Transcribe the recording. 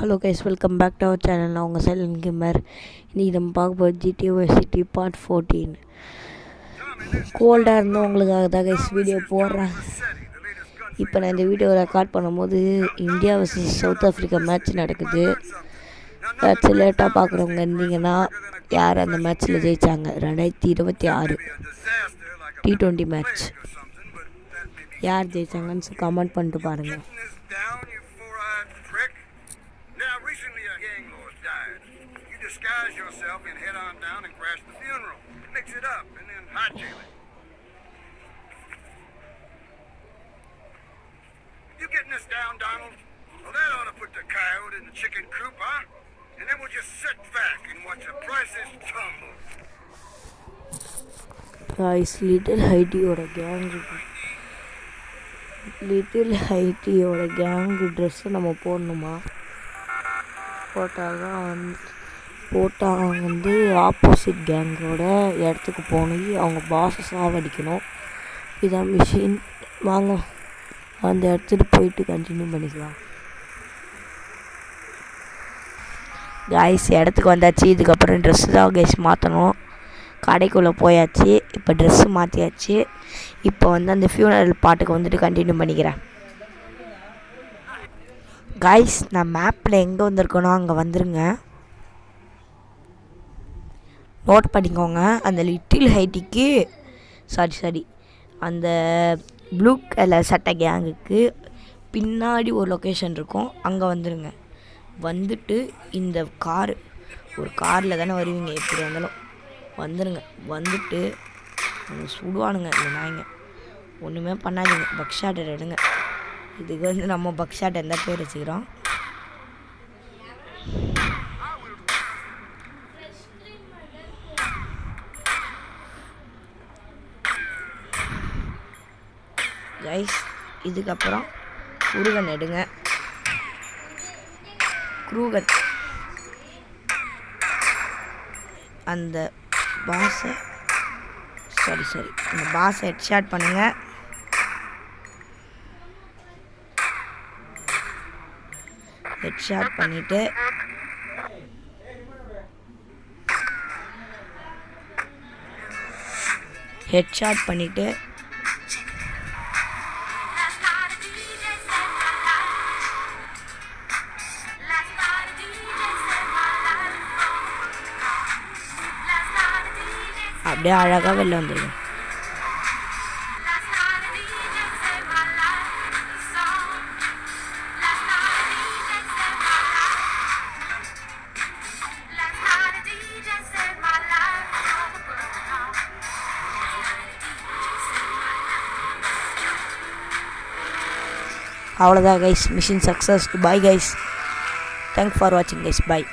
Hello guys, welcome back to our channel. நான் உங்கள் silent gamer. இன்றைக்கி நம்ம பார்க்க போகிற GTA Vice City பார்ட் 14. கோல்டாக இருந்தால் உங்களுக்காக தான் கைஸ் வீடியோ போடுறேன். இப்போ நான் இந்த வீடியோ ரெக்கார்ட் பண்ணும்போது India versus south Africa match நடக்குது. மேட்ச் லேட்டாக பார்க்குறவங்க இருந்தீங்கன்னா யார் அந்த மேட்ச்சில் ஜெயித்தாங்க 2026 T20 மேட்ச் யார் ஜெயித்தாங்கன்னு கமெண்ட் பண்ணிட்டு பாருங்கள். Disguise yourself and head on down and crash the funeral. Mix it up and then hightail it. You getting this down, Donald? Well, that ought to put the coyote in the chicken coop, huh? And then we'll just sit back and watch the prices tumble. Guys, Little Haitiயோட gang dress நம்ம போடணுமா? போட்டால் வந்து opposite கேங்கோட இடத்துக்கு போய் அவங்க பாஸை சாவடிக்கணும். இதான் மிஷின். வாங்க அந்த இடத்துக்கு போயிட்டு கண்டினியூ பண்ணிக்கலாம். கைஸ், இடத்துக்கு வந்தாச்சு. இதுக்கப்புறம் ட்ரெஸ்ஸு தான் கைஸ் மாற்றணும். கடைக்குள்ளே போயாச்சு. இப்போ ட்ரெஸ்ஸு மாற்றியாச்சு. இப்போ வந்து அந்த ஃபியூனரல் பாட்டுக்கு வந்துட்டு கண்டினியூ பண்ணிக்கிறேன். கைஸ், நான் மேப்பில் எங்கே வந்திருக்கேனோ அங்கே வந்துருங்க. நோட் பண்ணிக்கோங்க. அந்த லிட்டில் ஹைட்டிக்கு சாரி அந்த ப்ளூ கலர் சட்டை கேங்குக்கு பின்னாடி ஒரு லொக்கேஷன் இருக்கும். அங்கே வந்துடுங்க. வந்துட்டு இந்த ஒரு காரில் தானே வருவீங்க, எப்படி வந்தாலும் வந்துடுங்க. வந்துட்டு அவங்க சுடுவானுங்க இந்த நாய்ங்க. ஒன்றுமே பண்ணாதீங்க, பக்ஷாட்டை எடுங்க. இதுக்கு வந்து நம்ம பக்ஷாட்டை எந்த பேர் வச்சுக்கிறோம். கைஸ், இதுக்கப்புறம் குருகன் எடுங்க. குருகன் அந்த பாஸை அந்த பாஸை ஹெட்ஷாட் பண்ணுங்கள். ஹெட்ஷாட் பண்ணிவிட்டு அப்படியே அழகாக வெளில வந்துடுங்க. அவ்வளோதான் guys, machine success. Bye guys, thanks for வாட்சிங் கைஸ். பாய்.